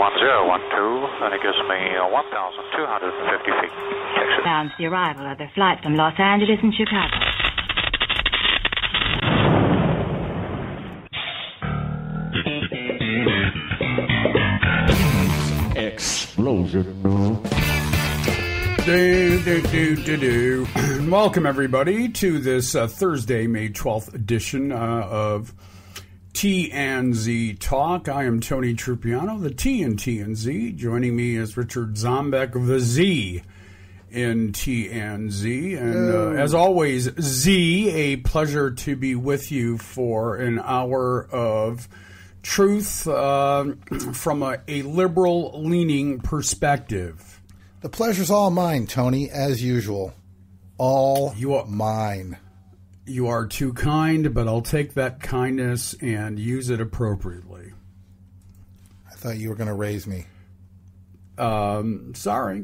1012, and it gives me 1,250 feet. Texas. Announced the arrival of the flight from Los Angeles and Chicago. Explosion. Welcome, everybody, to this Thursday, May 12th edition of T&Z Talk. I am Tony Trupiano, the T in T&Z. Joining me is Richard Zombeck, the Z in T&Z. And as always, Z, a pleasure to be with you for an hour of truth from a liberal-leaning perspective. The pleasure's all mine, Tony, as usual. All mine. You are too kind, but I'll take that kindness and use it appropriately. I thought you were going to raise me. Sorry.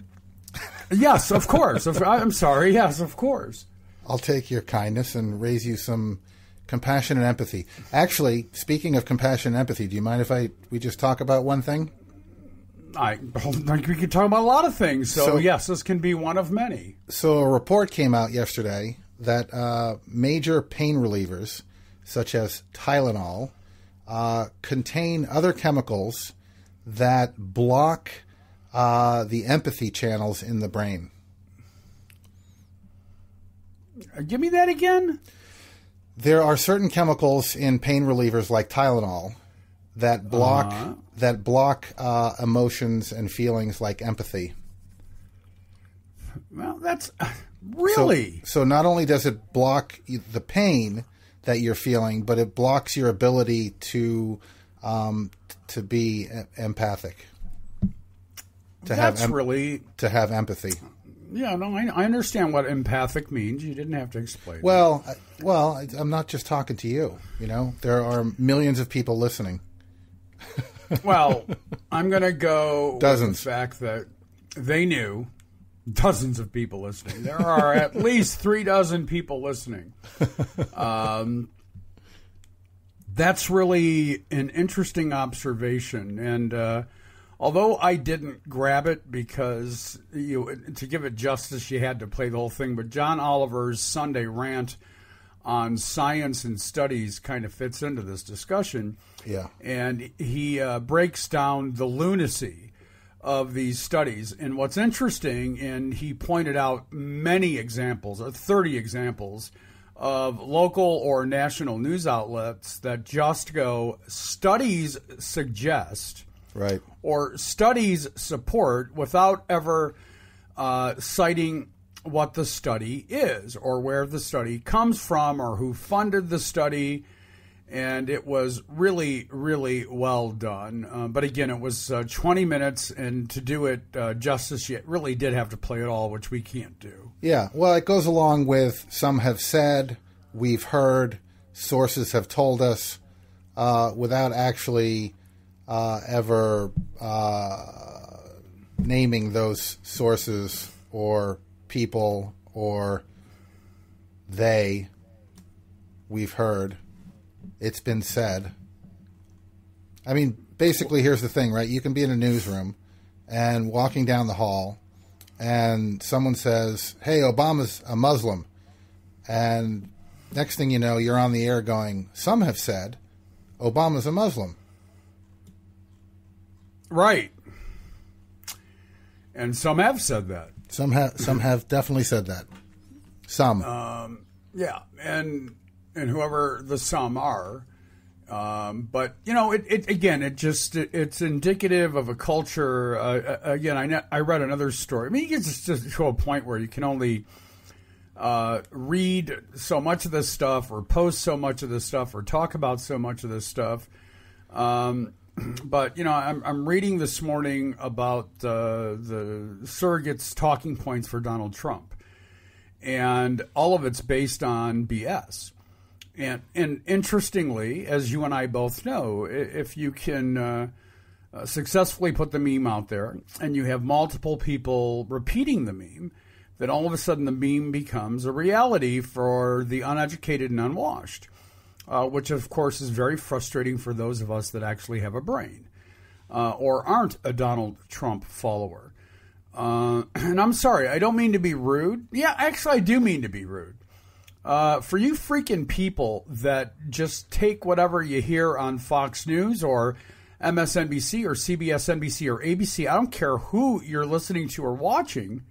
Yes, of course. I'm sorry. Yes, of course. I'll take your kindness and raise you some compassion and empathy. Actually, speaking of compassion and empathy, do you mind if we just talk about one thing? I think we could talk about a lot of things. So yes, this can be one of many. So a report came out yesterday that major pain relievers, such as Tylenol, contain other chemicals that block the empathy channels in the brain. Give me that again? There are certain chemicals in pain relievers like Tylenol that block emotions and feelings like empathy. Well, that's really... So not only does it block the pain that you're feeling, but it blocks your ability to be empathic. To have empathy. Yeah, no, I understand what empathic means. You didn't have to explain. Well, I'm not just talking to you. You know, there are millions of people listening. Well, I'm going to go dozens. With the fact that they knew dozens of people listening. There are at least 36 people listening. That's really an interesting observation. And although I didn't grab it because to give it justice, you had to play the whole thing. But John Oliver's Sunday rant on science and studies kind of fits into this discussion. Yeah. And he breaks down the lunacy of these studies. And what's interesting, and he pointed out many examples, 30 examples, of local or national news outlets that just go, studies suggest, right, or studies support, without ever citing what the study is or where the study comes from or who funded the study. And it was really, really well done. But again, it was 20 minutes, and to do it justice, you really did have to play it all, which we can't do. Yeah, well, it goes along with some have said, we've heard, sources have told us, without actually ever naming those sources or people or we've heard. It's been said. I mean, basically, here's the thing, right? You can be in a newsroom and walking down the hall, and someone says, hey, Obama's a Muslim. And next thing you know, you're on the air going, some have said Obama's a Muslim. Right. And some have said that. Some have definitely said that. Some. Yeah, and whoever the some are, but it's indicative of a culture. Again, I read another story. I mean, you get just to a point where you can only read so much of this stuff, or post so much of this stuff, or talk about so much of this stuff. But I'm reading this morning about the surrogates' talking points for Donald Trump, and all of it's based on BS. And interestingly, as you and I both know, if you can successfully put the meme out there and you have multiple people repeating the meme, then all of a sudden the meme becomes a reality for the uneducated and unwashed, which of course is very frustrating for those of us that actually have a brain. or aren't a Donald Trump follower. And I'm sorry, I don't mean to be rude. Yeah, actually, I do mean to be rude. For you freaking people that just take whatever you hear on Fox News or MSNBC or CBS, NBC, or ABC, I don't care who you're listening to or watching,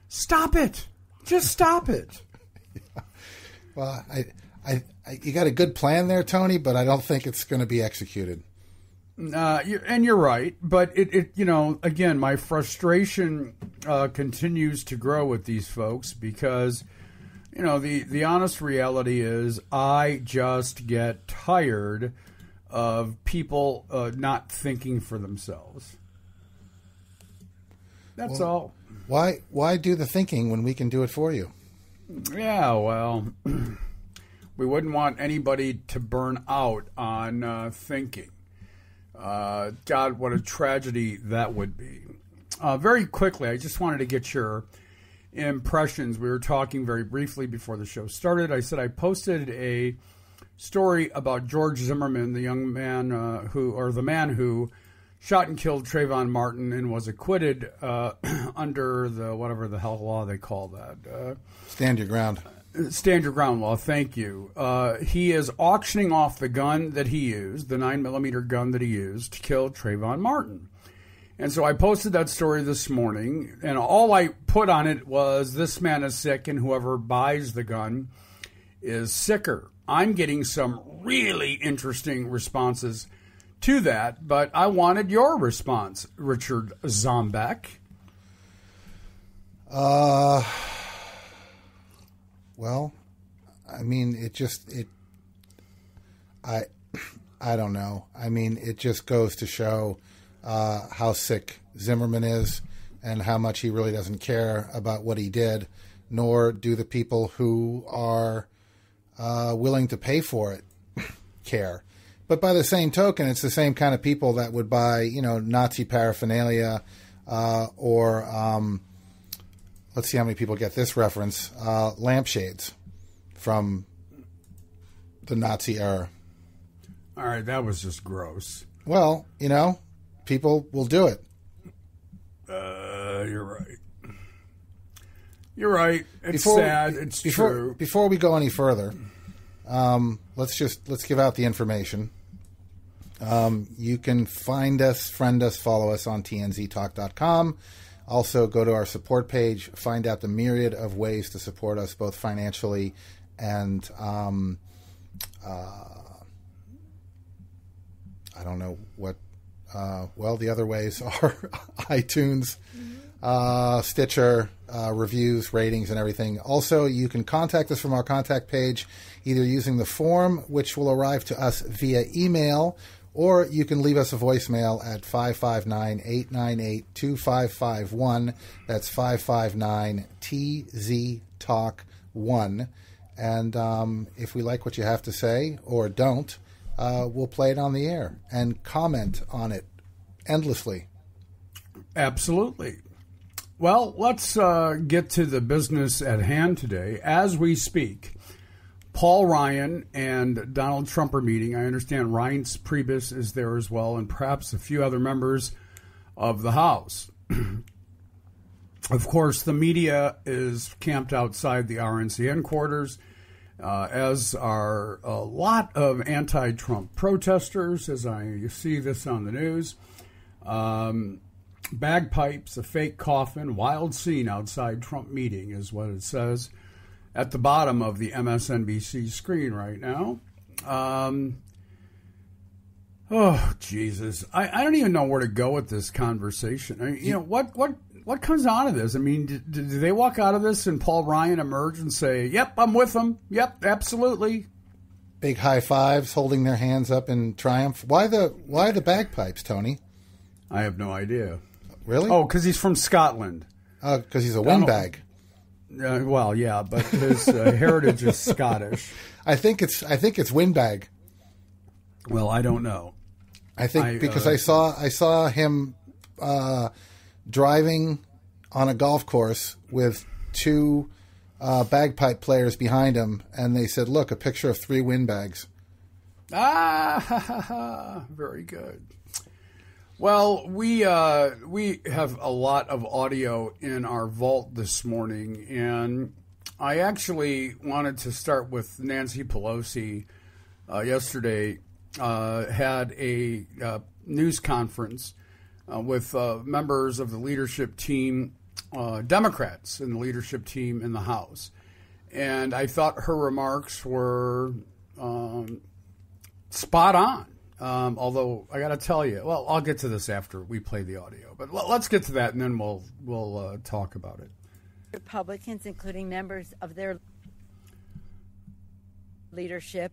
stop it. Just stop it. Yeah. Well, you got a good plan there, Tony, but I don't think it's going to be executed. And you're right, but it again, my frustration continues to grow with these folks because, the honest reality is I just get tired of people not thinking for themselves. That's all. Why do the thinking when we can do it for you? Yeah, well, we wouldn't want anybody to burn out on thinking. God, what a tragedy that would be. Very quickly, I just wanted to get your impressions. We were talking very briefly before the show started. I said I posted a story about George Zimmerman, the young man the man who shot and killed Trayvon Martin and was acquitted under the whatever the hell law they call that. Stand your ground. Stand your ground law. Thank you. He is auctioning off the gun that he used, the 9mm gun that he used to kill Trayvon Martin. And so I posted that story this morning, and all I put on it was, this man is sick, and whoever buys the gun is sicker. I'm getting some really interesting responses to that, but I wanted your response, Richard Zombeck. Well, I mean, I don't know. I mean, it just goes to show how sick Zimmerman is and how much he really doesn't care about what he did, nor do the people who are willing to pay for it care. But by the same token, it's the same kind of people that would buy, Nazi paraphernalia or let's see how many people get this reference, lampshades from the Nazi era. All right, that was just gross. Well, people will do it. You're right. You're right. It's sad. It's true. Before we go any further, let's give out the information. You can find us, friend us, follow us on tnztalk.com. Also, go to our support page, find out the myriad of ways to support us, both financially and I don't know what. The other ways are iTunes, Stitcher, reviews, ratings, and everything. Also, you can contact us from our contact page, either using the form, which will arrive to us via email, or you can leave us a voicemail at 559-898-2551. That's 559-TZ-TALK-1. And if we like what you have to say, or don't, we'll play it on the air and comment on it endlessly. Absolutely. Well, let's get to the business at hand today. As we speak, Paul Ryan and Donald Trump are meeting. I understand Reince Priebus is there as well, and perhaps a few other members of the House. Of course, the media is camped outside the RNCN quarters, as are a lot of anti-Trump protesters, as I see this on the news. Bagpipes, a fake coffin, wild scene outside Trump meeting is what it says at the bottom of the MSNBC screen right now. Oh, Jesus. I don't even know where to go with this conversation. I mean, what comes out of this? I mean, do they walk out of this and Paul Ryan emerge and say, yep, I'm with them. Yep, absolutely. Big high fives, holding their hands up in triumph. Why the bagpipes, Tony? I have no idea. Really? Oh, because he's from Scotland. Because he's a windbag. Well, yeah, but his heritage is Scottish. I think it's windbag. Well, I don't know. I think because I saw him driving on a golf course with two bagpipe players behind him, and they said, "Look, a picture of 3 windbags." Ah, very good. Well, we have a lot of audio in our vault this morning, and I actually wanted to start with Nancy Pelosi. Yesterday had a news conference with members of the leadership team, Democrats in the leadership team in the House. And I thought her remarks were spot on. Although I got to tell you, well, I'll get to this after we play the audio. But let's get to that, and then we'll talk about it. Republicans, including members of their leadership,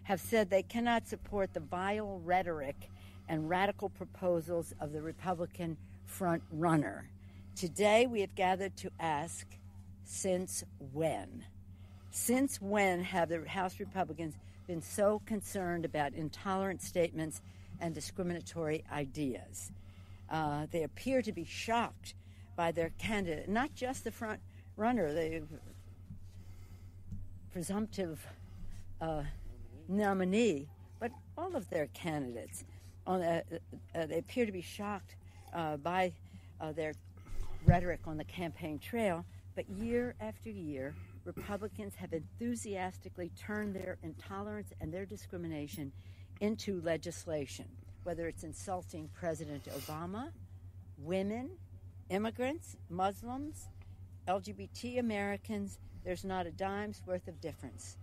have said they cannot support the vile rhetoric and radical proposals of the Republican front runner. Today, we have gathered to ask, since when? Since when have the House Republicans been so concerned about intolerant statements and discriminatory ideas? They appear to be shocked by their candidate, not just the front runner, the presumptive nominee, but all of their candidates. They appear to be shocked by their rhetoric on the campaign trail, but year after year, Republicans have enthusiastically turned their intolerance and their discrimination into legislation, whether it's insulting President Obama, women, immigrants, Muslims, LGBT Americans. There's not a dime's worth of difference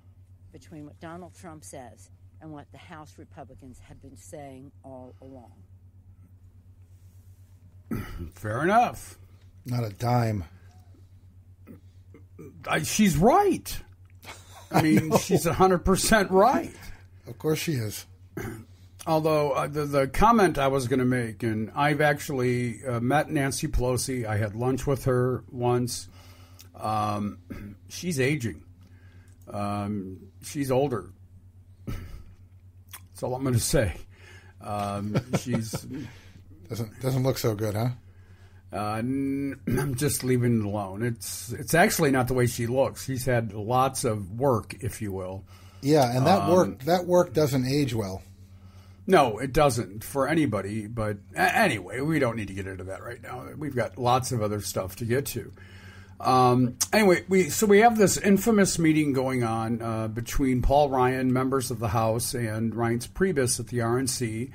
between what Donald Trump says and what the House Republicans have been saying all along. Fair enough. Not a dime. She's right. I mean, she's 100% right. Of course she is. Although the comment I was going to make, and I've actually met Nancy Pelosi. I had lunch with her once. She's aging. She's older. That's all I'm going to say. She's doesn't look so good, huh? I'm just leaving it alone. It's actually not the way she looks. She's had lots of work, if you will. Yeah, and that work doesn't age well. No, it doesn't for anybody. But anyway, we don't need to get into that right now. We've got lots of other stuff to get to. Anyway, we have this infamous meeting going on between Paul Ryan, members of the House, and Reince Priebus at the RNC.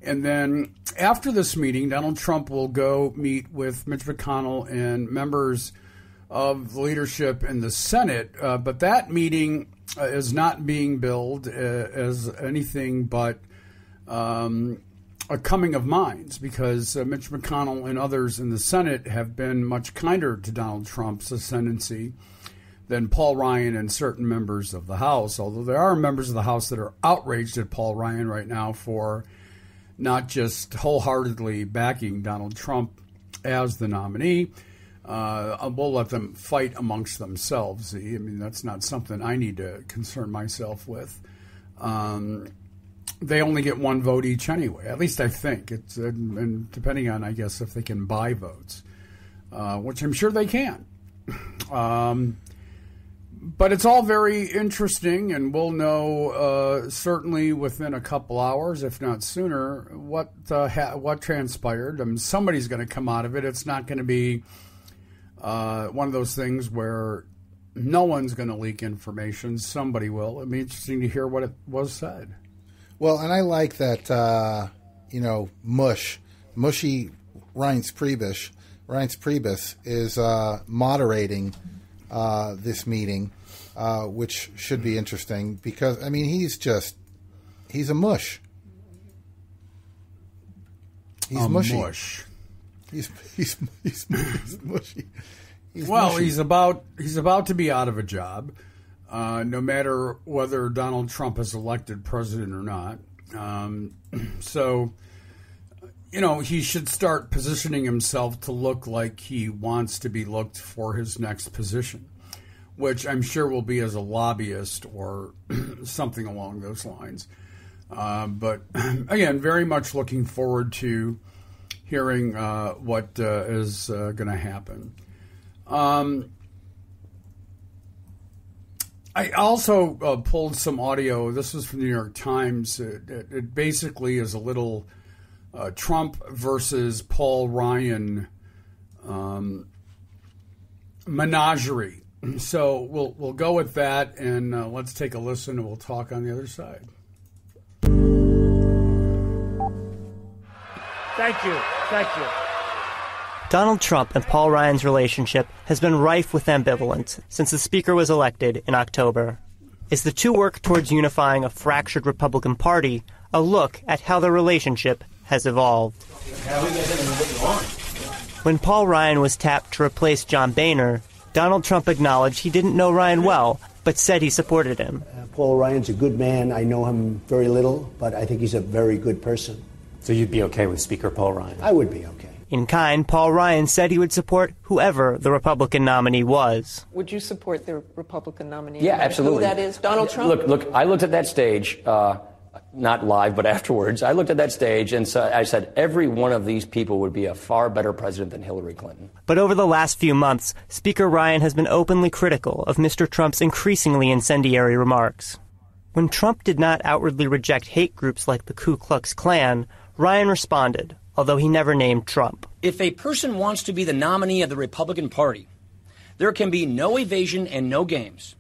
And then after this meeting, Donald Trump will go meet with Mitch McConnell and members of the leadership in the Senate. But that meeting is not being billed as anything but a coming of minds, because Mitch McConnell and others in the Senate have been much kinder to Donald Trump's ascendancy than Paul Ryan and certain members of the House, although there are members of the House that are outraged at Paul Ryan right now for not just wholeheartedly backing Donald Trump as the nominee. We'll let them fight amongst themselves. I mean, that's not something I need to concern myself with. They only get one vote each anyway. At least I think. It's and depending on, I guess, if they can buy votes, which I'm sure they can. But it's all very interesting, and we'll know certainly within a couple hours, if not sooner, what transpired. I mean, somebody's going to come out of it. It's not going to be one of those things where no one's going to leak information. Somebody will. It'll be interesting to hear what it was said. Well, and I like that, mushy Reince Priebus is moderating this meeting, which should be interesting because, I mean, he's a mush. He's mushy. Mush. He's mushy. He's about to be out of a job. No matter whether Donald Trump is elected president or not. So, he should start positioning himself to look like he wants to be looked for his next position, which I'm sure will be as a lobbyist or something along those lines. But again, very much looking forward to hearing what is going to happen. I also pulled some audio. This was from the New York Times. It basically is a little Trump versus Paul Ryan menagerie. So we'll go with that, and let's take a listen, and we'll talk on the other side. Thank you. Donald Trump and Paul Ryan's relationship has been rife with ambivalence since the Speaker was elected in October. As the two work towards unifying a fractured Republican Party, a look at how their relationship has evolved. When Paul Ryan was tapped to replace John Boehner, Donald Trump acknowledged he didn't know Ryan well, but said he supported him. Paul Ryan's a good man. I know him very little, but I think he's a very good person. So you'd be okay with Speaker Paul Ryan? I would be okay. In kind, Paul Ryan said he would support whoever the Republican nominee was. Would you support the Republican nominee? Yeah, absolutely. Who that is? Donald Trump? Look, I looked at that stage, not live, but afterwards. I looked at that stage and I said every one of these people would be a far better president than Hillary Clinton. But over the last few months, Speaker Ryan has been openly critical of Mr. Trump's increasingly incendiary remarks. When Trump did not outwardly reject hate groups like the Ku Klux Klan, Ryan responded, although he never named Trump. If a person wants to be the nominee of the Republican Party, there can be no evasion and no games.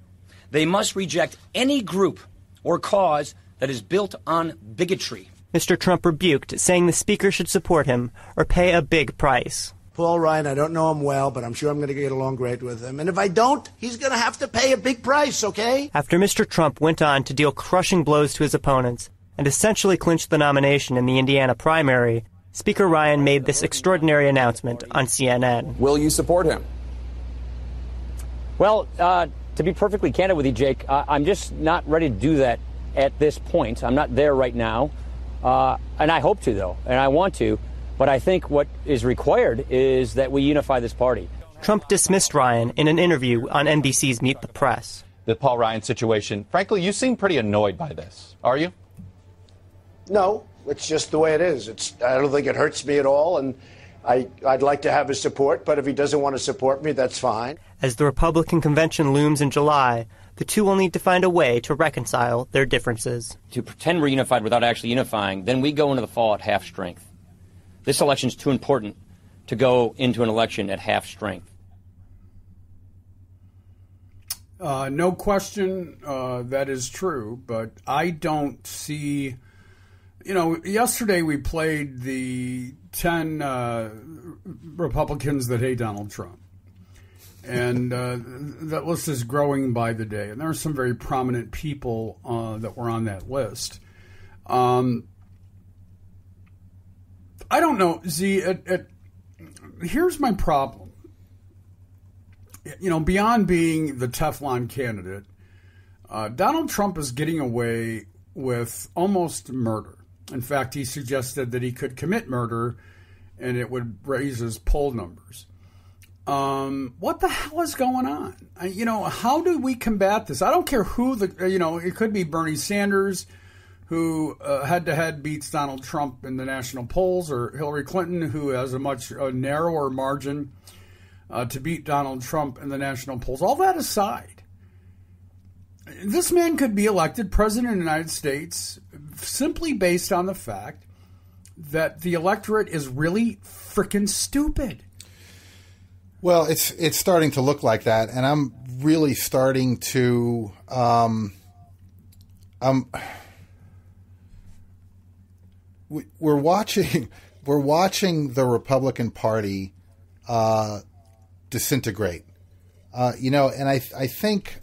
They must reject any group or cause that is built on bigotry. Mr. Trump rebuked, saying the Speaker should support him or pay a big price. Paul Ryan, I don't know him well, but I'm sure I'm going to get along great with him. And if I don't, he's going to have to pay a big price, okay? After Mr. Trump went on to deal crushing blows to his opponents and essentially clinched the nomination in the Indiana primary, Speaker Ryan made this extraordinary announcement on CNN. Will you support him? Well, to be perfectly candid with you, Jake, I'm just not ready to do that at this point. I'm not there right now. And I hope to, though, and I want to. But I think what is required is that we unify this party. Trump dismissed Ryan in an interview on NBC's Meet the Press. The Paul Ryan situation, frankly, you seem pretty annoyed by this. Are you? No, it's just the way it is. I don't think it hurts me at all, and I'd like to have his support, but if he doesn't want to support me, that's fine. As the Republican convention looms in July, the two will need to find a way to reconcile their differences. To pretend we're unified without actually unifying, then we go into the fall at half strength. This election's too important to go into an election at half strength. No question that is true, but I don't see... You know, yesterday we played the 10 Republicans that hate Donald Trump. And that list is growing by the day. And there are some very prominent people that were on that list. I don't know, Z, here's my problem. You know, beyond being the Teflon candidate, Donald Trump is getting away with almost murder. In fact, he suggested that he could commit murder and it would raise his poll numbers. What the hell is going on? You know, how do we combat this? I don't care who it could be Bernie Sanders, who head-to-head beats Donald Trump in the national polls, or Hillary Clinton, who has a much narrower margin to beat Donald Trump in the national polls. All that aside, this man could be elected president of the United States simply based on the fact that the electorate is really freaking stupid. Well, it's starting to look like that, and I'm really starting to we're watching the Republican Party disintegrate. And I think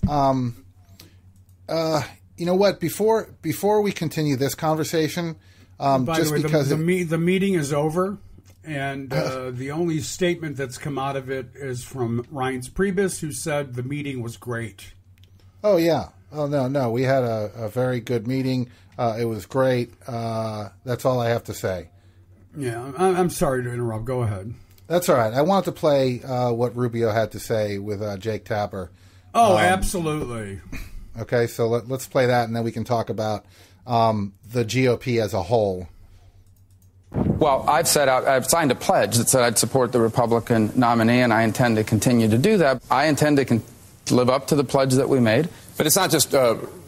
you know what? Before we continue this conversation, by the way, the meeting is over, and the only statement that's come out of it is from Reince Priebus, who said the meeting was great. Oh yeah. Oh no. We had a very good meeting. It was great. That's all I have to say. Yeah, I'm sorry to interrupt. Go ahead. That's all right. I wanted to play what Rubio had to say with Jake Tapper. Oh, absolutely. Okay, so let's play that, and then we can talk about the GOP as a whole. Well, I've signed a pledge that said I'd support the Republican nominee, and I intend to continue to do that. I intend to live up to the pledge that we made. But it's not just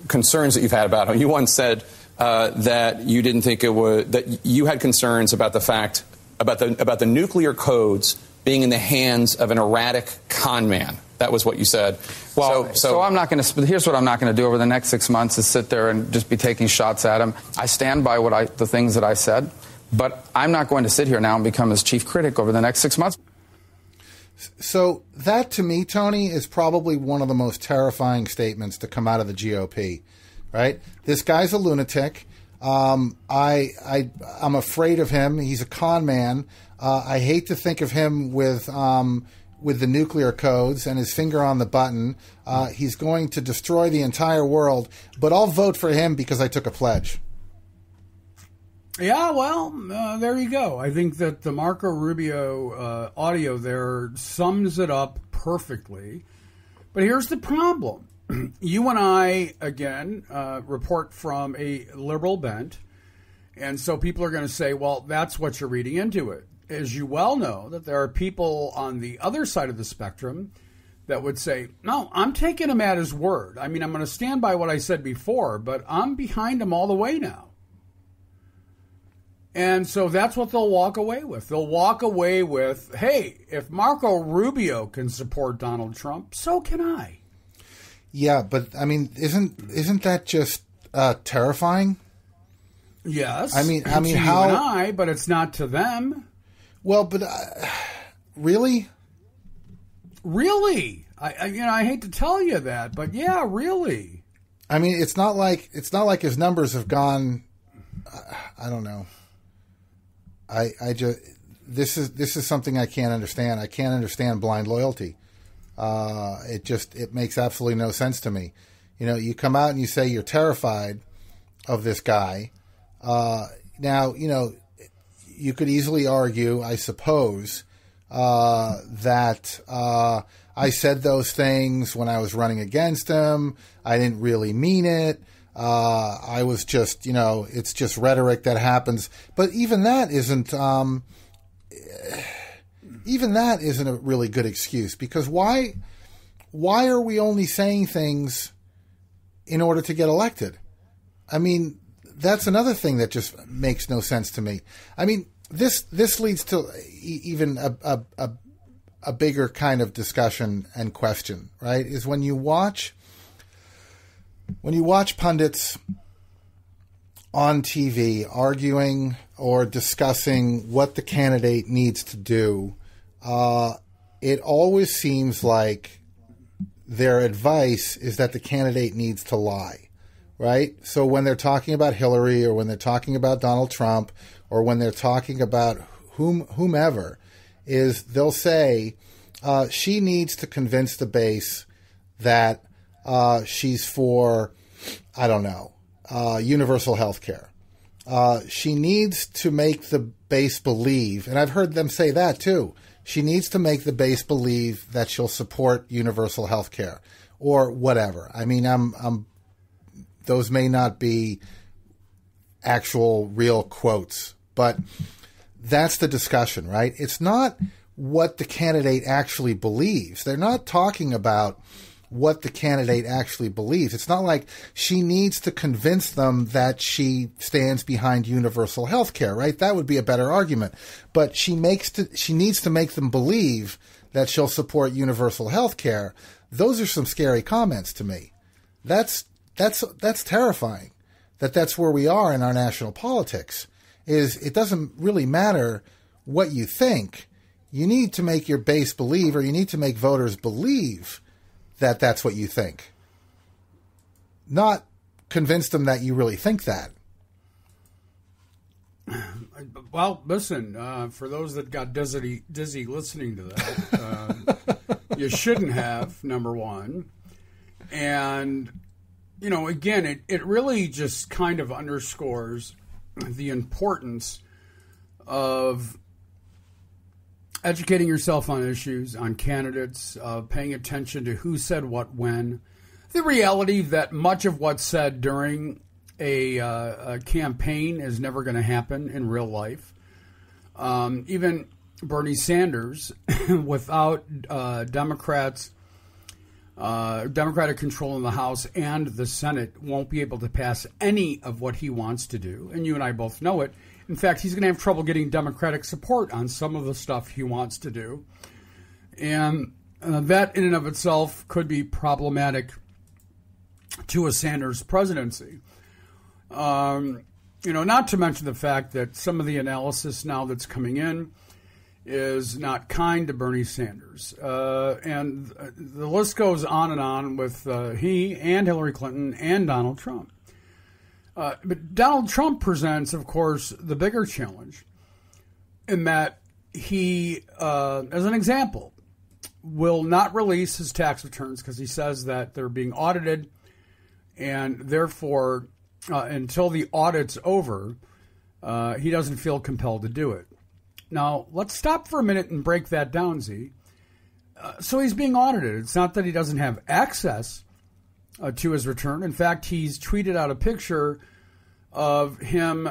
concerns that you've had about him. You once said that you didn't think it was, that you had concerns about the fact, about the nuclear codes being in the hands of an erratic con man. That was what you said. Well, so I'm not going to. Here's what I'm not going to do over the next 6 months: is sit there and just be taking shots at him. I stand by the things that I said, but I'm not going to sit here now and become his chief critic over the next 6 months. So that, to me, Tony, is probably one of the most terrifying statements to come out of the GOP. Right? This guy's a lunatic. I'm afraid of him. He's a con man. I hate to think of him with the nuclear codes and his finger on the button. He's going to destroy the entire world, but I'll vote for him because I took a pledge. Yeah, well, there you go. I think that the Marco Rubio audio there sums it up perfectly. But here's the problem. You and I, again, report from a liberal bent, and so people are going to say, well, that's what you're reading into it. As you well know, that there are people on the other side of the spectrum that would say, no, I'm taking him at his word. I mean, I'm going to stand by what I said before, but I'm behind him all the way now. And so that's what they'll walk away with. They'll walk away with, hey, if Marco Rubio can support Donald Trump, so can I. Yeah, but I mean, isn't that just terrifying? Yes. I mean, to how? You and I, but it's not to them. Well, but really? Really? I hate to tell you that, but yeah, really. I mean, it's not like his numbers have gone. I don't know. I just this is something I can't understand. I can't understand blind loyalty. It makes absolutely no sense to me. You know, you come out and you say you're terrified of this guy. Now, you know, you could easily argue, I suppose, that I said those things when I was running against him. I didn't really mean it. I was just, you know, it's just rhetoric that happens. But even that isn't a really good excuse, because why are we only saying things in order to get elected? I mean, that's another thing that just makes no sense to me. I mean, this leads to even a bigger kind of discussion and question, right? Is when you watch pundits on TV arguing or discussing what the candidate needs to do, it always seems like their advice is that the candidate needs to lie, right? So when they're talking about Hillary, or when they're talking about Donald Trump, or when they're talking about whomever, is they'll say she needs to convince the base that she's for, I don't know, universal health care. She needs to make the base believe, and I've heard them say that too, she needs to make the base believe that she'll support universal health care or whatever. I mean, those may not be actual real quotes, but that's the discussion, right? It's not what the candidate actually believes. They're not talking about what the candidate actually believes. It's not like she needs to convince them that she stands behind universal health care, right? That would be a better argument. But she needs to make them believe that she'll support universal health care. Those are some scary comments to me. That's terrifying. That's where we are in our national politics. Is it doesn't really matter what you think. You need to make your base believe, or you need to make voters believe that that's what you think. Not convince them that you really think that. Well, listen, for those that got dizzy listening to that, you shouldn't have, number one. And, you know, again, it really just kind of underscores the importance of educating yourself on issues, on candidates, paying attention to who said what when. The reality that much of what's said during a campaign is never going to happen in real life. Even Bernie Sanders, without Democrats Democratic control in the House and the Senate won't be able to pass any of what he wants to do. And you and I both know it. In fact, he's going to have trouble getting Democratic support on some of the stuff he wants to do. And that in and of itself could be problematic to a Sanders presidency. Not to mention the fact that some of the analysis now that's coming in is not kind to Bernie Sanders. And the list goes on with he and Hillary Clinton and Donald Trump. But Donald Trump presents, of course, the bigger challenge in that he, as an example, will not release his tax returns because he says that they're being audited, and therefore, until the audit's over, he doesn't feel compelled to do it. Now, let's stop for a minute and break that down, Z. So he's being audited. It's not that he doesn't have access to his return. In fact, he's tweeted out a picture of him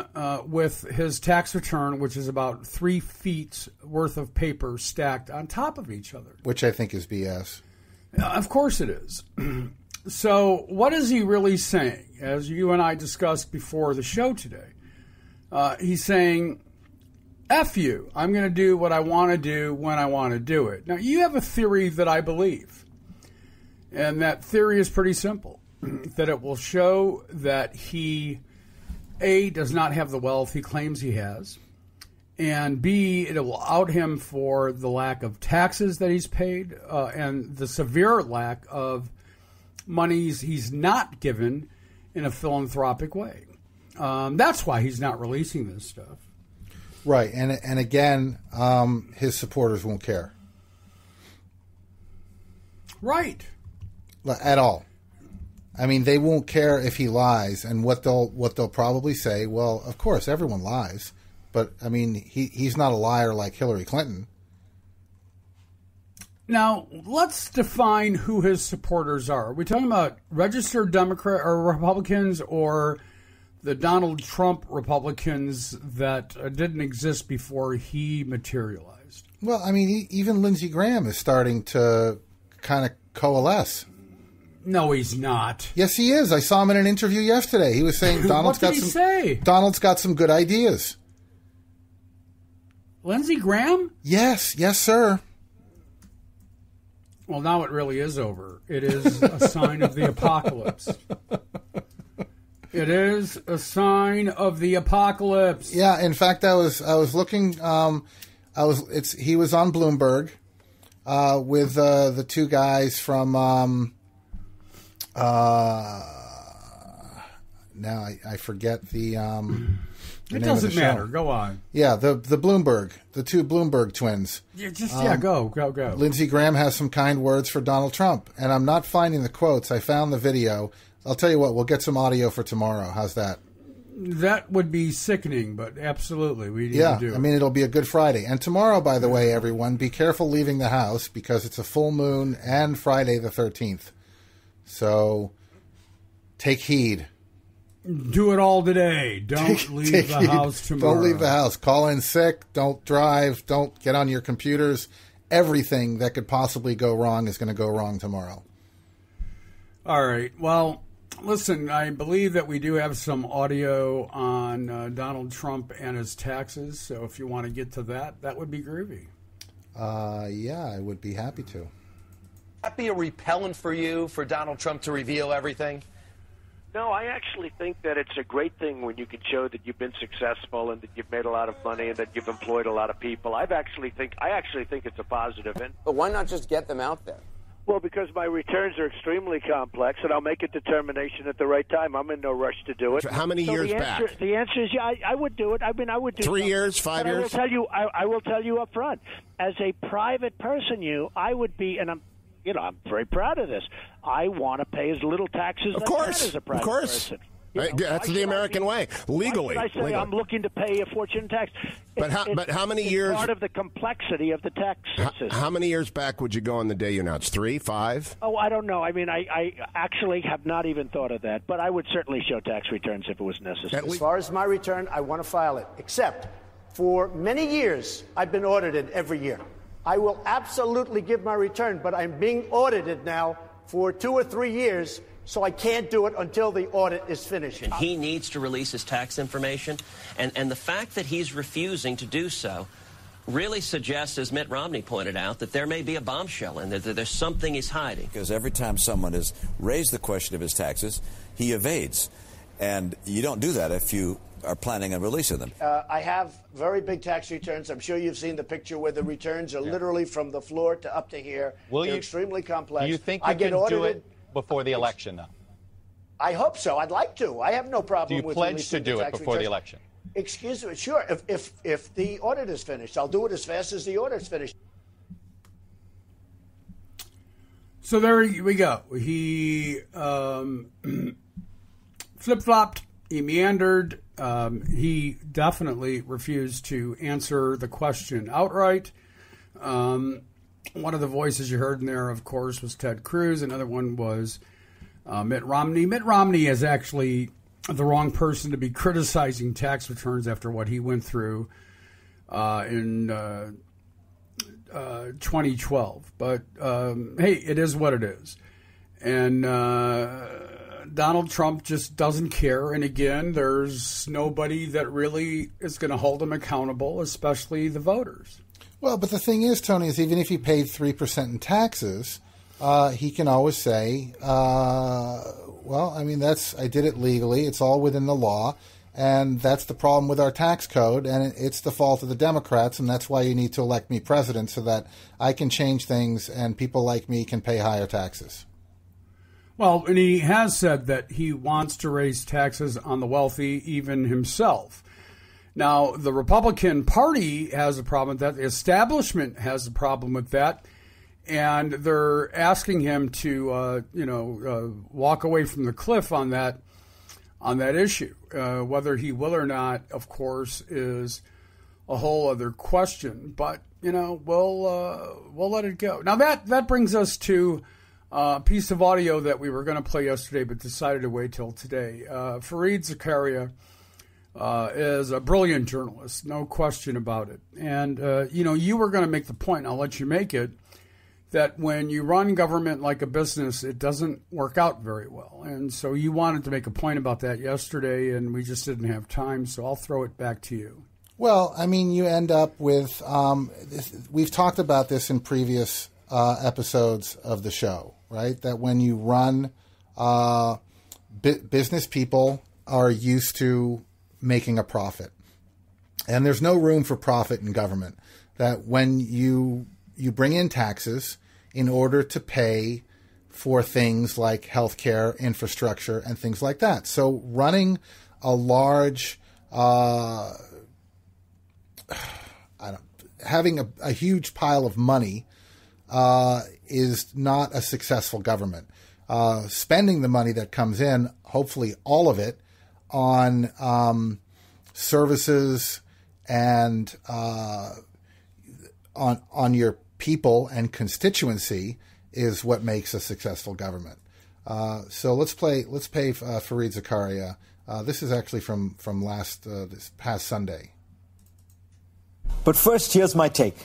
with his tax return, which is about 3 feet worth of paper stacked on top of each other. Which I think is BS. Of course it is. So what is he really saying? As you and I discussed before the show today, he's saying, F you, I'm going to do what I want to do when I want to do it. Now, you have a theory that I believe, and that theory is pretty simple, that it will show that he, A, does not have the wealth he claims he has, and B, it will out him for the lack of taxes that he's paid and the severe lack of monies he's not given in a philanthropic way. That's why he's not releasing this stuff. Right, and again, his supporters won't care. Right. At all. I mean, they won't care if he lies, and what they'll probably say. Well, of course, everyone lies, but I mean, he's not a liar like Hillary Clinton. Now, let's define who his supporters are. Are we talking about registered Democrat or Republicans, or the Donald Trump Republicans that didn't exist before he materialized? Well, I mean, even Lindsey Graham is starting to kind of coalesce. No, he's not. Yes, he is. I saw him in an interview yesterday. He was saying Donald's Donald's got some good ideas. Lindsey Graham? Yes, sir. Well, now it really is over. It is a sign of the apocalypse. It is a sign of the apocalypse. Yeah, in fact, I was looking. He was on Bloomberg with the two guys from. Now I forget the. It doesn't matter. Go on. Yeah, the Bloomberg, the two Bloomberg twins. Yeah, go. Lindsey Graham has some kind words for Donald Trump, and I'm not finding the quotes. I found the video. I'll tell you what, we'll get some audio for tomorrow. How's that? That would be sickening, but absolutely, we need to do it. I mean, it'll be a good Friday. And tomorrow, by the way, everyone, be careful leaving the house because it's a full moon and Friday the 13th. So take heed. Do it all today. Don't leave the house tomorrow. Don't leave the house. Call in sick. Don't drive. Don't get on your computers. Everything that could possibly go wrong is going to go wrong tomorrow. All right. Well, listen, I believe that we do have some audio on Donald Trump and his taxes. So if you want to get to that, that would be groovy. Yeah, I would be happy to. Would that be a repellent for you, for Donald Trump to reveal everything? No, I actually think that it's a great thing when you can show that you've been successful and that you've made a lot of money and that you've employed a lot of people. I actually think it's a positive. But why not just get them out there? Well, because my returns are extremely complex, and I'll make a determination at the right time. I'm in no rush to do it. How many years back? The answer is yeah. I would do it. I mean, I would do 3 years, 5 years. I will tell you up front. As a private person, I would be, and I'm very proud of this. I want to pay as little taxes as I can as a private person. That's the American way, legally. I say I'm looking to pay a fortune in tax. But how many years? Part of the complexity of the tax system. How many years back would you go on the day you announced? 3, 5? Oh, I don't know. I mean, I actually have not even thought of that. But I would certainly show tax returns if it was necessary. As far as my return, I want to file it. Except for many years, I've been audited every year. I will absolutely give my return, but I'm being audited now for 2 or 3 years, so I can't do it until the audit is finished. And he needs to release his tax information, and the fact that he's refusing to do so really suggests, as Mitt Romney pointed out, that there may be a bombshell and that there's something he's hiding. Because every time someone has raised the question of his taxes, he evades. And you don't do that if you are planning on releasing them. I have very big tax returns. I'm sure you've seen the picture where the returns are literally from the floor to up to here. They're extremely complex. Do you think you can do it before the election, though? I hope so. I'd like to. I have no problem with releasing the tax returns. Do you pledge to do it before the election? Excuse me. Sure. If the audit is finished, I'll do it as fast as the audit is finished. So there we go. He flip-flopped. He meandered. He definitely refused to answer the question outright. One of the voices you heard in there, of course, was Ted Cruz. Another one was Mitt Romney. Mitt Romney is actually the wrong person to be criticizing tax returns after what he went through in 2012. But, hey, it is what it is. And Donald Trump just doesn't care. And, again, there's nobody that really is going to hold him accountable, especially the voters. Well, but the thing is, Tony, is even if he paid 3% in taxes, he can always say, well, I mean, I did it legally. It's all within the law. And that's the problem with our tax code. And it's the fault of the Democrats. And that's why you need to elect me president, so that I can change things and people like me can pay higher taxes. Well, and he has said that he wants to raise taxes on the wealthy, even himself. Now, the Republican Party has a problem with that. The establishment has a problem with that. And they're asking him to, walk away from the cliff on that issue. Whether he will or not, of course, is a whole other question. But we'll let it go. Now that brings us to a piece of audio that we were going to play yesterday, but decided to wait till today. Fareed Zakaria is a brilliant journalist, no question about it. And you were going to make the point, and I'll let you make it, that when you run government like a business, it doesn't work out very well. And so you wanted to make a point about that yesterday, and we just didn't have time, so I'll throw it back to you. Well, I mean, you end up with we've talked about this in previous episodes of the show, right? That when you run, business people are used to making a profit. And there's no room for profit in government. That when you bring in taxes in order to pay for things like healthcare, infrastructure, and things like that. So running a large, having a huge pile of money is not a successful government. Spending the money that comes in, hopefully all of it, on services and on your people and constituency is what makes a successful government. So let's play Fareed Zakaria. This is actually from this past Sunday. But first, here's my take.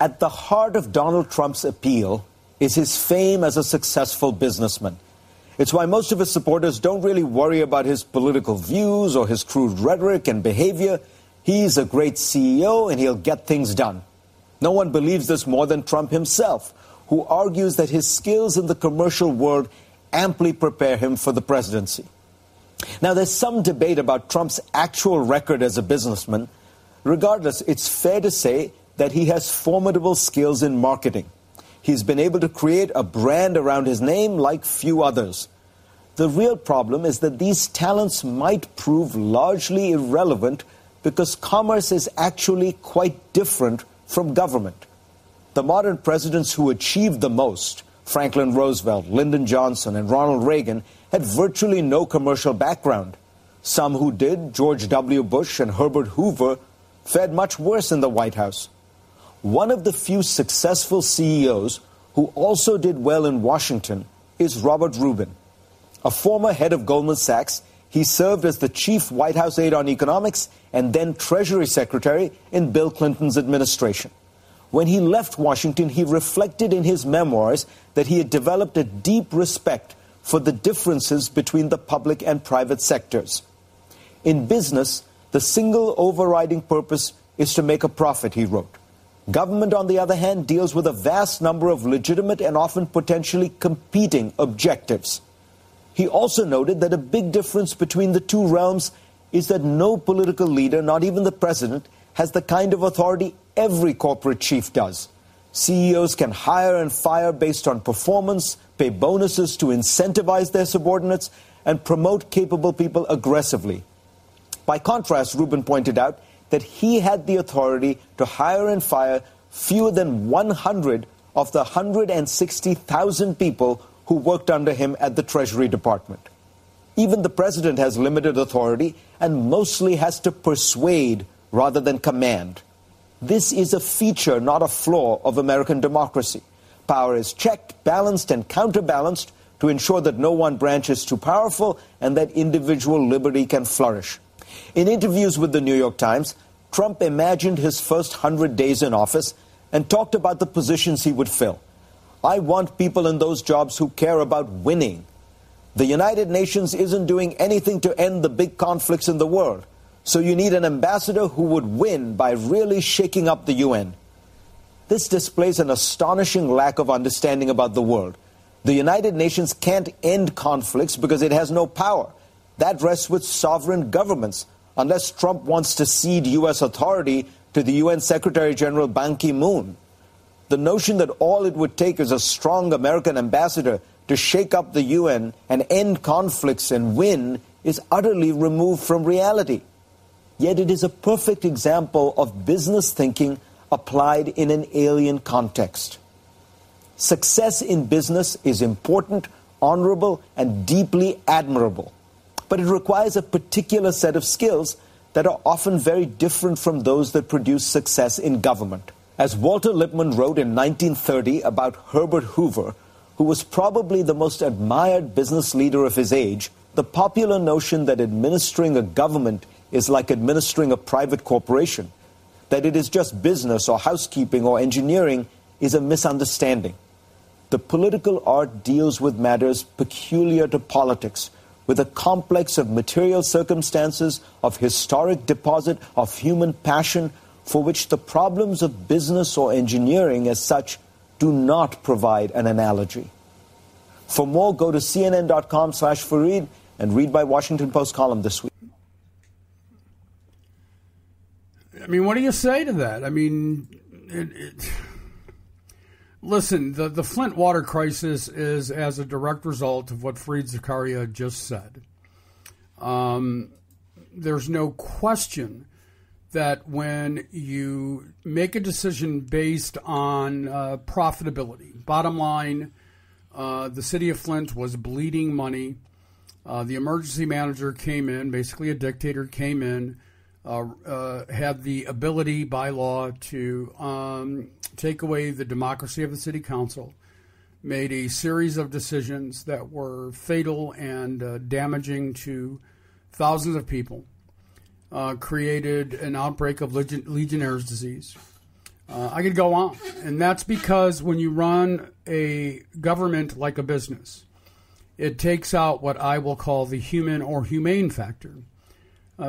At the heart of Donald Trump's appeal is his fame as a successful businessman. It's why most of his supporters don't really worry about his political views or his crude rhetoric and behavior. He's a great CEO and he'll get things done. No one believes this more than Trump himself, who argues that his skills in the commercial world amply prepare him for the presidency. Now, there's some debate about Trump's actual record as a businessman. Regardless, it's fair to say that he has formidable skills in marketing. He's been able to create a brand around his name like few others. The real problem is that these talents might prove largely irrelevant because commerce is actually quite different from government. The modern presidents who achieved the most, Franklin Roosevelt, Lyndon Johnson, and Ronald Reagan, had virtually no commercial background. Some who did, George W. Bush and Herbert Hoover, fared much worse in the White House. One of the few successful CEOs who also did well in Washington is Robert Rubin. A former head of Goldman Sachs, he served as the chief White House aide on economics and then Treasury Secretary in Bill Clinton's administration. When he left Washington, he reflected in his memoirs that he had developed a deep respect for the differences between the public and private sectors. In business, the single overriding purpose is to make a profit, he wrote. Government, on the other hand, deals with a vast number of legitimate and often potentially competing objectives. He also noted that a big difference between the two realms is that no political leader, not even the president, has the kind of authority every corporate chief does. CEOs can hire and fire based on performance, pay bonuses to incentivize their subordinates, and promote capable people aggressively. By contrast, Rubin pointed out that he had the authority to hire and fire fewer than 100 of the 160,000 people who worked under him at the Treasury Department. Even the president has limited authority and mostly has to persuade rather than command. This is a feature, not a flaw, of American democracy. Power is checked, balanced, and counterbalanced to ensure that no one branch is too powerful and that individual liberty can flourish. In interviews with the New York Times, Trump imagined his first 100 days in office and talked about the positions he would fill. I want people in those jobs who care about winning. The United Nations isn't doing anything to end the big conflicts in the world. So you need an ambassador who would win by really shaking up the UN. This displays an astonishing lack of understanding about the world. The United Nations can't end conflicts because it has no power. That rests with sovereign governments, unless Trump wants to cede U.S. authority to the UN Secretary General Ban Ki-moon. The notion that all it would take is a strong American ambassador to shake up the UN and end conflicts and win is utterly removed from reality. Yet it is a perfect example of business thinking applied in an alien context. Success in business is important, honorable, and deeply admirable. But it requires a particular set of skills that are often very different from those that produce success in government. As Walter Lippmann wrote in 1930 about Herbert Hoover, who was probably the most admired business leader of his age, the popular notion that administering a government is like administering a private corporation, that it is just business or housekeeping or engineering, is a misunderstanding. The political art deals with matters peculiar to politics, with a complex of material circumstances, of historic deposit, of human passion, for which the problems of business or engineering as such do not provide an analogy. For more, go to cnn.com/Fareed and read my Washington Post column this week. I mean, what do you say to that? I mean, listen, the Flint water crisis is as a direct result of what Fareed Zakaria just said. There's no question that when you make a decision based on profitability, bottom line, the city of Flint was bleeding money. The emergency manager came in, basically a dictator came in, had the ability by law to take away the democracy of the city council, made a series of decisions that were fatal and damaging to thousands of people, created an outbreak of Legionnaire's disease. I could go on. And that's because when you run a government like a business, it takes out what I will call the human or humane factor.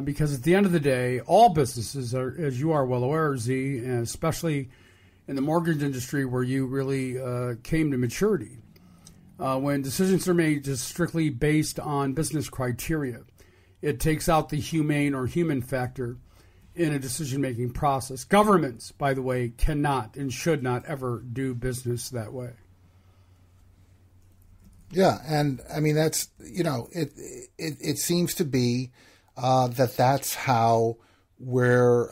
Because at the end of the day, all businesses are, as you are well aware, Z, and especially in the mortgage industry where you really came to maturity, when decisions are made just strictly based on business criteria, it takes out the humane or human factor in a decision-making process. Governments, by the way, cannot and should not ever do business that way. Yeah, and I mean that's it seems to be that's how we're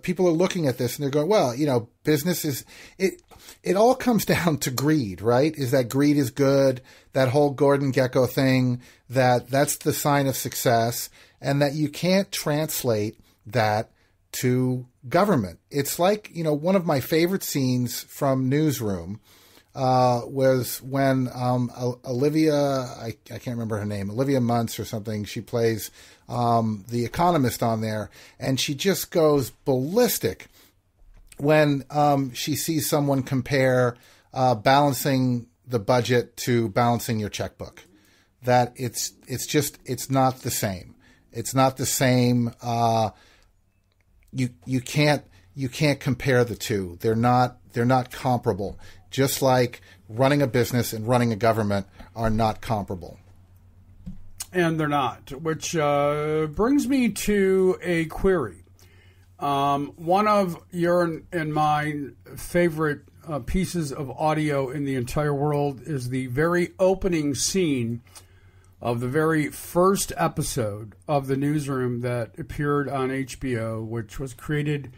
people are looking at this and they're going, well, business is it all comes down to greed, right? Is that greed is good, that whole Gordon Gekko thing, that's the sign of success, and that you can't translate that to government. It's like, one of my favorite scenes from Newsroom was when Olivia, I can't remember her name, Olivia Muntz or something, she plays the economist on there, and she just goes ballistic when she sees someone compare balancing the budget to balancing your checkbook. That it's not the same. It's not the same. You can't compare the two. They're not comparable. Just like running a business and running a government are not comparable. And they're not, which brings me to a query. One of your and mine favorite pieces of audio in the entire world is the very opening scene of the very first episode of the Newsroom that appeared on HBO, which was created,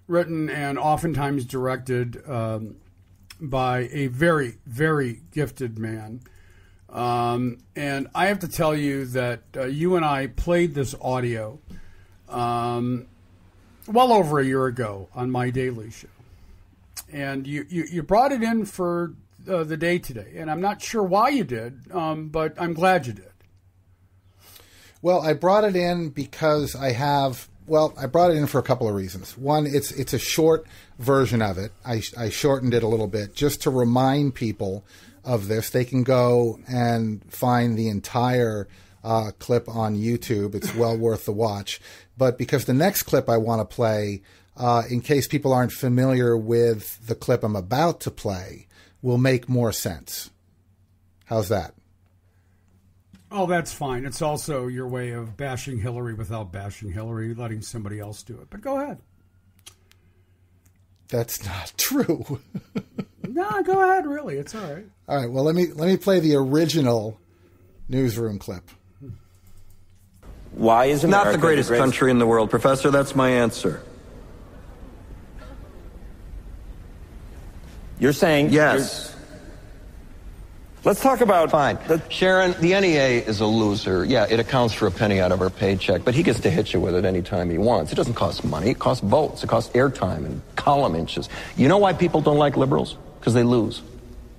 written, and oftentimes directed by a very, very gifted man. And I have to tell you that you and I played this audio well over a year ago on my Daily Show. And you brought it in for the day today. And I'm not sure why you did, but I'm glad you did. Well, I brought it in because I brought it in for a couple of reasons. One, it's a short version of it. I shortened it a little bit just to remind people of this. They can go and find the entire clip on YouTube. It's well worth the watch. But because the next clip I want to play, in case people aren't familiar with the clip I'm about to play, will make more sense. How's that? Oh, that's fine. It's also your way of bashing Hillary without bashing Hillary, letting somebody else do it. But go ahead. That's not true. No, go ahead, really. It's all right. All right, well, let me play the original Newsroom clip. Why is America not the greatest country in the world, Professor? That's my answer. You're saying... Yes. Let's talk about... Fine. Sharon, the NEA is a loser. Yeah, it accounts for a penny out of our paycheck, but he gets to hit you with it anytime he wants. It doesn't cost money. It costs votes. It costs airtime and column inches. You know why people don't like liberals? Because they lose.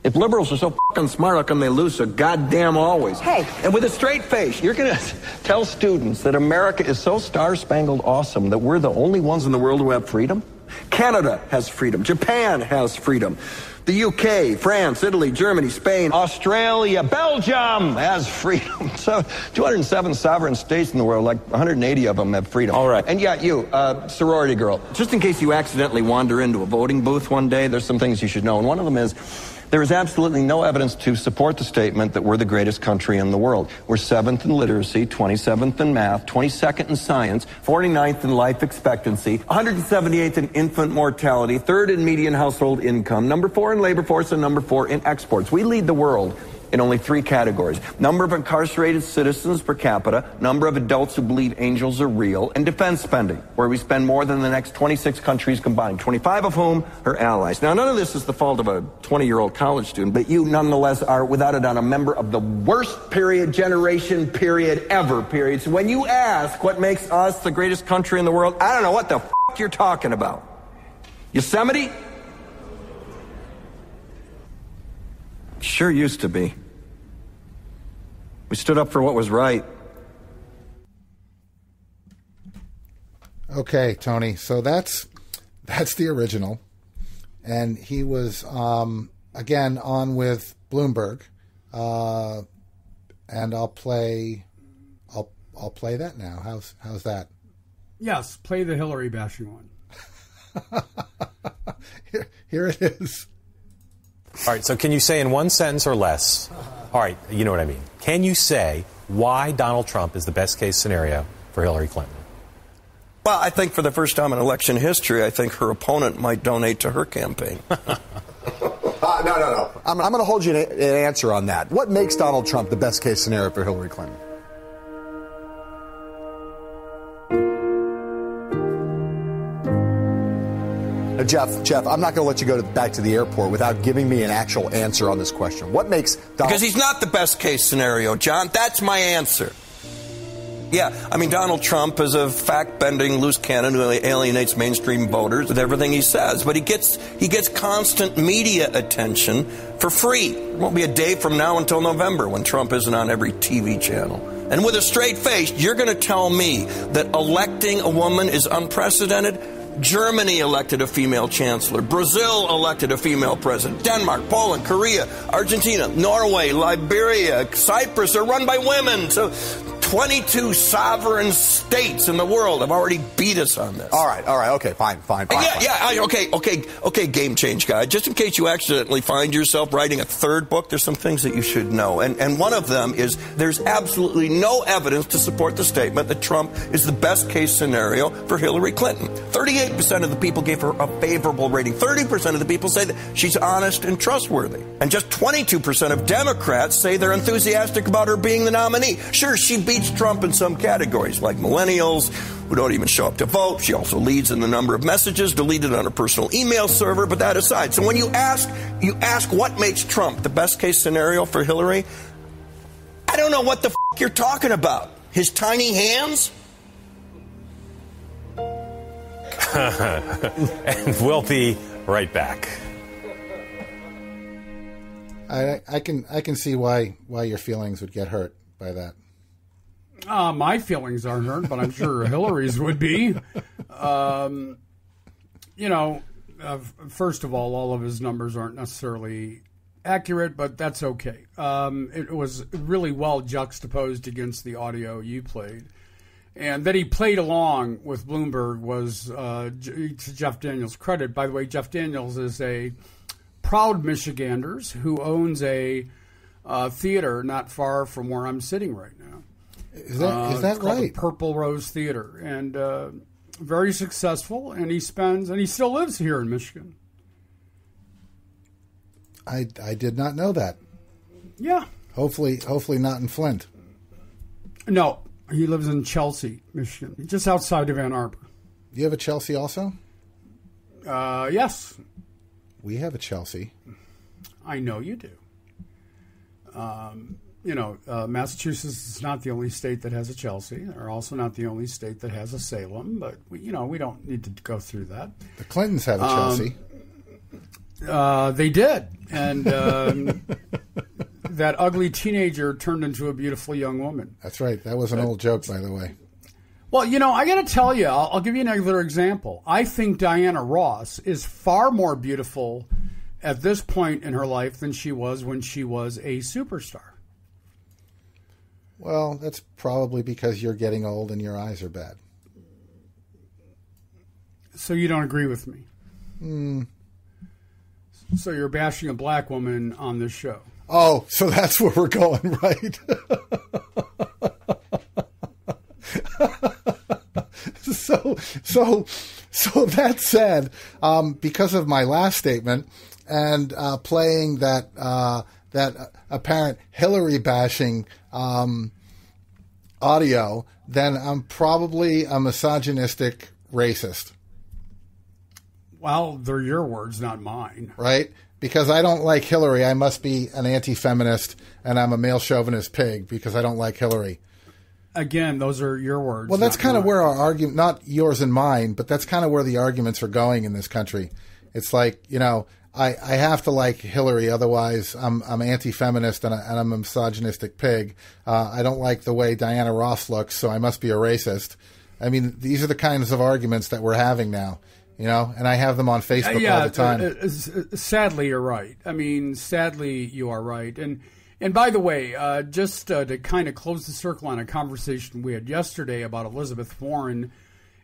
If liberals are so fucking smart, how come they lose so goddamn always? Hey. And with a straight face, you're going to tell students that America is so star-spangled awesome that we're the only ones in the world who have freedom? Canada has freedom. Japan has freedom. The UK, France, Italy, Germany, Spain, Australia, Belgium has freedom. So 207 sovereign states in the world, like 180 of them have freedom. All right. And yeah, you, sorority girl, just in case you accidentally wander into a voting booth one day, there's some things you should know. And one of them is, there is absolutely no evidence to support the statement that we're the greatest country in the world. We're 7th in literacy, 27th in math, 22nd in science, 49th in life expectancy, 178th in infant mortality, 3rd in median household income, number 4 in labor force, and number 4 in exports. We lead the world in only 3 categories: number of incarcerated citizens per capita, number of adults who believe angels are real, and defense spending, where we spend more than the next 26 countries combined, 25 of whom are allies. Now, none of this is the fault of a 20-year-old college student, but you nonetheless are, without a doubt, a member of the worst generation ever. So when you ask what makes us the greatest country in the world, I don't know what the f*** you're talking about. Yosemite? Sure used to be. We stood up for what was right. Okay, Tony. So that's the original, and he was again on with Bloomberg, and I'll play that now. How's that? Yes, play the Hillary bashing one. Here it is. All right, so can you say in one sentence or less, all right, you know what I mean, can you say why Donald Trump is the best case scenario for Hillary Clinton? Well, I think for the first time in election history, I think her opponent might donate to her campaign. No. I'm going to hold you an answer on that. What makes Donald Trump the best case scenario for Hillary Clinton? Jeff, I'm not going to let you go back to the airport without giving me an actual answer on this question. What makes Donald... Because he's not the best case scenario, John. That's my answer. Yeah, I mean, Donald Trump is a fact-bending loose cannon who alienates mainstream voters with everything he says. But he gets constant media attention for free. It won't be a day from now until November when Trump isn't on every TV channel. And with a straight face, you're going to tell me that electing a woman is unprecedented? Germany elected a female chancellor. Brazil elected a female president. Denmark, Poland, Korea, Argentina, Norway, Liberia, Cyprus are run by women. So 22 sovereign states in the world have already beat us on this. All right, okay, fine. Okay, game change guy. Just in case you accidentally find yourself writing a third book, there's some things that you should know. And one of them is there's absolutely no evidence to support the statement that Trump is the best case scenario for Hillary Clinton. 38% of the people gave her a favorable rating. 30% of the people say that she's honest and trustworthy. And just 22% of Democrats say they're enthusiastic about her being the nominee. Sure, she beats Trump in some categories, like millennials who don't even show up to vote. She also leads in the number of messages deleted on her personal email server, but that aside. So when you ask what makes Trump the best case scenario for Hillary, I don't know what the you're talking about. His tiny hands? And we'll be right back. I can see why your feelings would get hurt by that. My feelings aren't hurt, but I'm sure Hillary's would be. First of all of his numbers aren't necessarily accurate, but that's okay. It was really well juxtaposed against the audio you played. And that he played along with Bloomberg was, to Jeff Daniels' credit. By the way, Jeff Daniels is a proud Michiganders who owns a theater not far from where I'm sitting right now. Is that right? The Purple Rose Theater, and very successful. And he still lives here in Michigan. I did not know that. Yeah. Hopefully not in Flint. No, he lives in Chelsea, Michigan, just outside of Ann Arbor. You have a Chelsea also? Yes. We have a Chelsea. I know you do. Massachusetts is not the only state that has a Chelsea. They're also not the only state that has a Salem, but we don't need to go through that. The Clintons have a Chelsea. They did, and that ugly teenager turned into a beautiful young woman. That's right. That was an old joke, by the way. Well, I got to tell you, I'll give you another example. I think Diana Ross is far more beautiful at this point in her life than she was when she was a superstar. Well, that's probably because you're getting old and your eyes are bad. So you don't agree with me? So you're bashing a black woman on this show? Oh, so that's where we're going, right? So that said, because of my last statement and playing that apparent Hillary bashing audio, then I'm probably a misogynistic racist. Well, they're your words, not mine. Right? Because I don't like Hillary, I must be an anti-feminist, and I'm a male chauvinist pig because I don't like Hillary. Again, those are your words. Well, that's kind of where our argument, not yours and mine, but that's kind of where the arguments are going in this country. It's like, I have to like Hillary, otherwise I'm anti-feminist and I'm a misogynistic pig. I don't like the way Diana Ross looks, so I must be a racist. I mean, these are the kinds of arguments that we're having now, and I have them on Facebook all the time. Sadly, you're right. I mean, sadly, you are right. And by the way, just to kind of close the circle on a conversation we had yesterday about Elizabeth Warren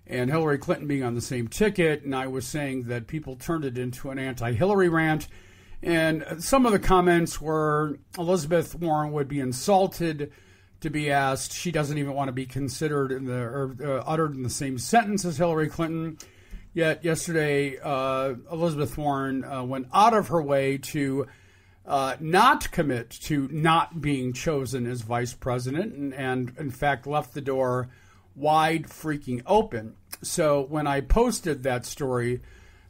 and Hillary Clinton being on the same ticket, and I was saying that people turned it into an anti-Hillary rant, and some of the comments were Elizabeth Warren would be insulted to be asked. She doesn't even want to be considered uttered in the same sentence as Hillary Clinton. Yet yesterday, Elizabeth Warren went out of her way to not commit to not being chosen as vice president, and in fact left the door wide freaking open. So when I posted that story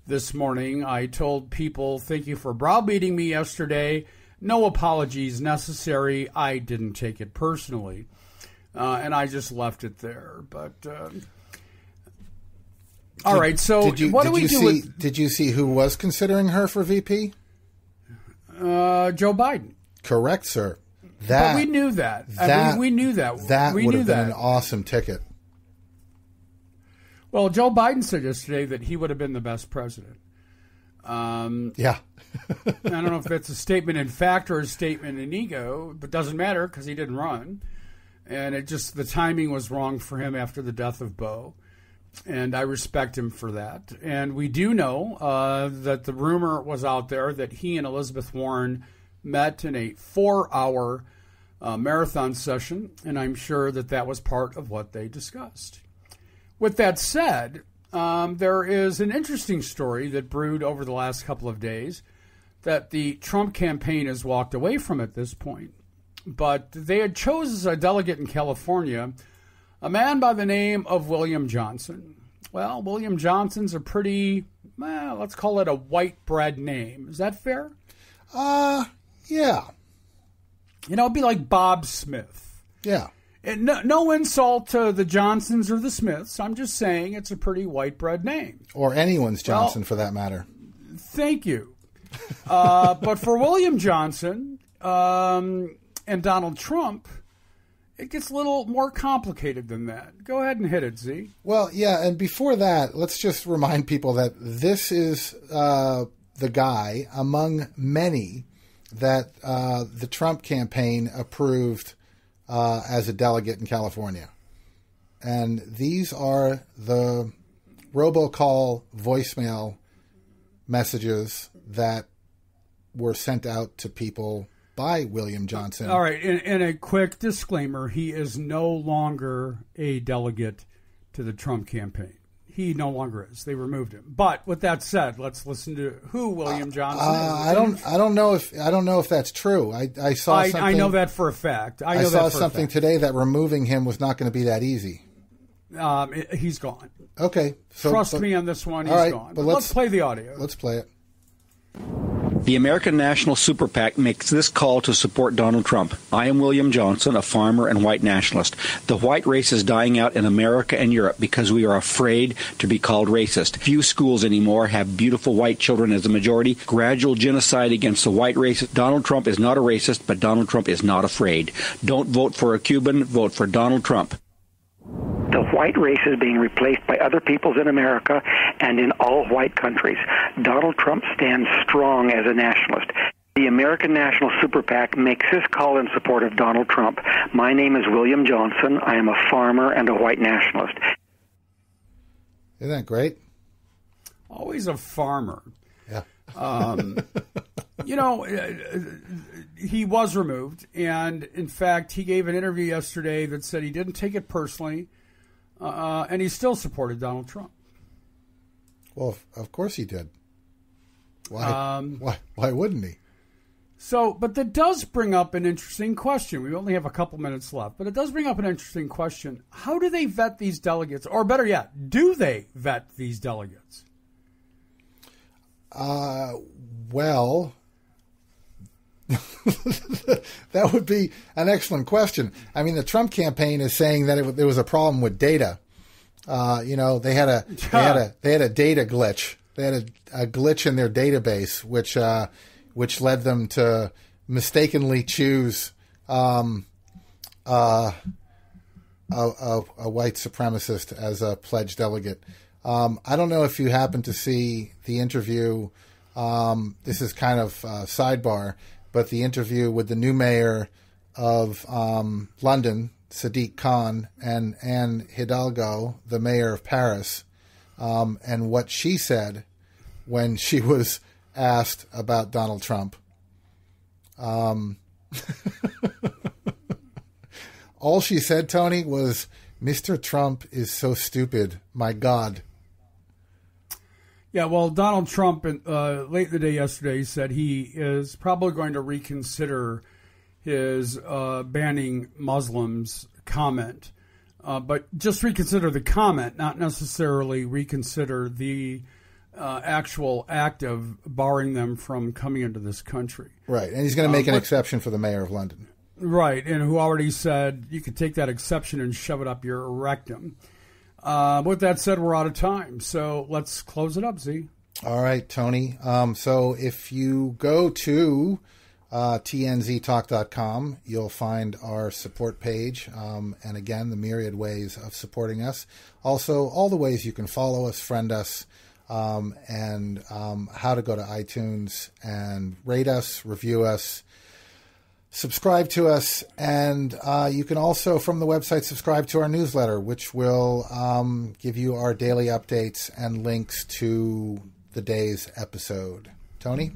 this morning, I told people, thank you for browbeating me yesterday. No apologies necessary. I didn't take it personally. And I just left it there. But all right, so what do we do with... Did you see who was considering her for VP? Joe Biden. Correct, sir. But we knew that. We knew that. That would have been an awesome ticket. Well, Joe Biden said yesterday that he would have been the best president. Yeah. I don't know if that's a statement in fact or a statement in ego, but doesn't matter because he didn't run. And the timing was wrong for him after the death of Beau. And I respect him for that. And we do know that the rumor was out there that he and Elizabeth Warren met in a 4-hour marathon session, and I'm sure that was part of what they discussed. With that said, there is an interesting story that brewed over the last couple of days that the Trump campaign has walked away from at this point. But they had chosen as a delegate in California a man by the name of William Johnson. Well, William Johnson's a pretty, let's call it a white bread name. Is that fair? Yeah. It'd be like Bob Smith. Yeah. And no insult to the Johnsons or the Smiths. I'm just saying it's a pretty white bread name. Or anyone's Johnson, for that matter. Thank you. But for William Johnson and Donald Trump, it gets a little more complicated than that. Go ahead and hit it, Z. Well, yeah, and before that, let's just remind people that this is the guy among many that the Trump campaign approved as a delegate in California. And these are the robocall voicemail messages that were sent out to people by William Johnson. All right, and a quick disclaimer, he is no longer a delegate to the Trump campaign. He no longer is. They removed him. But with that said, let's listen to who William Johnson is. I don't know if that's true. I saw something. I know that for a fact. I saw something today that removing him was not going to be that easy. He's gone. Okay. Trust me on this one. He's gone. But let's play the audio. Let's play it. The American National Super PAC makes this call to support Donald Trump. I am William Johnson, a farmer and white nationalist. The white race is dying out in America and Europe because we are afraid to be called racist. Few schools anymore have beautiful white children as a majority. Gradual genocide against the white race. Donald Trump is not a racist, but Donald Trump is not afraid. Don't vote for a Cuban, vote for Donald Trump. The white race is being replaced by other peoples in America and in all white countries. Donald Trump stands strong as a nationalist. The American National Super PAC makes this call in support of Donald Trump. My name is William Johnson. I am a farmer and a white nationalist. Isn't that great? Always a farmer. Yeah. He was removed, and in fact, he gave an interview yesterday that said he didn't take it personally, and he still supported Donald Trump. Well, of course he did. Why wouldn't he? So, but that does bring up an interesting question. We only have a couple minutes left, but it does bring up an interesting question. How do they vet these delegates? Or better yet, do they vet these delegates? Well, that would be an excellent question. I mean, the Trump campaign is saying that there was a problem with data. They had a data glitch. They had a glitch in their database, which led them to mistakenly choose a white supremacist as a pledged delegate. I don't know if you happen to see the interview. This is kind of sidebar, but the interview with the new mayor of London, Sadiq Khan, and Anne Hidalgo, the mayor of Paris, and what she said when she was asked about Donald Trump. All she said, Tony, was, "Mr. Trump is so stupid. My God." Yeah, well, Donald Trump, late in the day yesterday, said he is probably going to reconsider his banning Muslims comment. But just reconsider the comment, not necessarily reconsider the actual act of barring them from coming into this country. Right, and he's going to make an exception for the mayor of London. Right, and who already said you could take that exception and shove it up your rectum. With that said, we're out of time, so let's close it up, Z. All right, Tony. So if you go to tnztalk.com. You'll find our support page, and again, the myriad ways of supporting us. Also, all the ways you can follow us, friend us, and how to go to iTunes and rate us, review us, subscribe to us, and you can also, from the website, subscribe to our newsletter, which will give you our daily updates and links to the day's episode. Tony?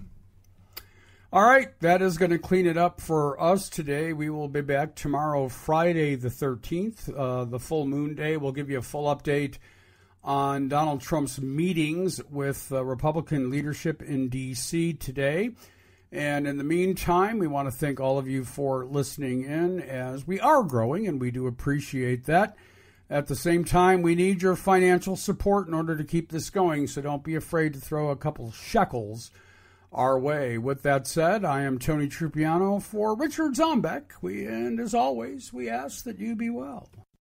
All right, that is going to clean it up for us today. We will be back tomorrow, Friday the 13th, the full moon day. We'll give you a full update on Donald Trump's meetings with Republican leadership in D.C. today. And in the meantime, we want to thank all of you for listening in, as we are growing, and we do appreciate that. At the same time, we need your financial support in order to keep this going, so don't be afraid to throw a couple shekels our way. With that said, I am Tony Trupiano for Richard Zombeck, and as always, we ask that you be well.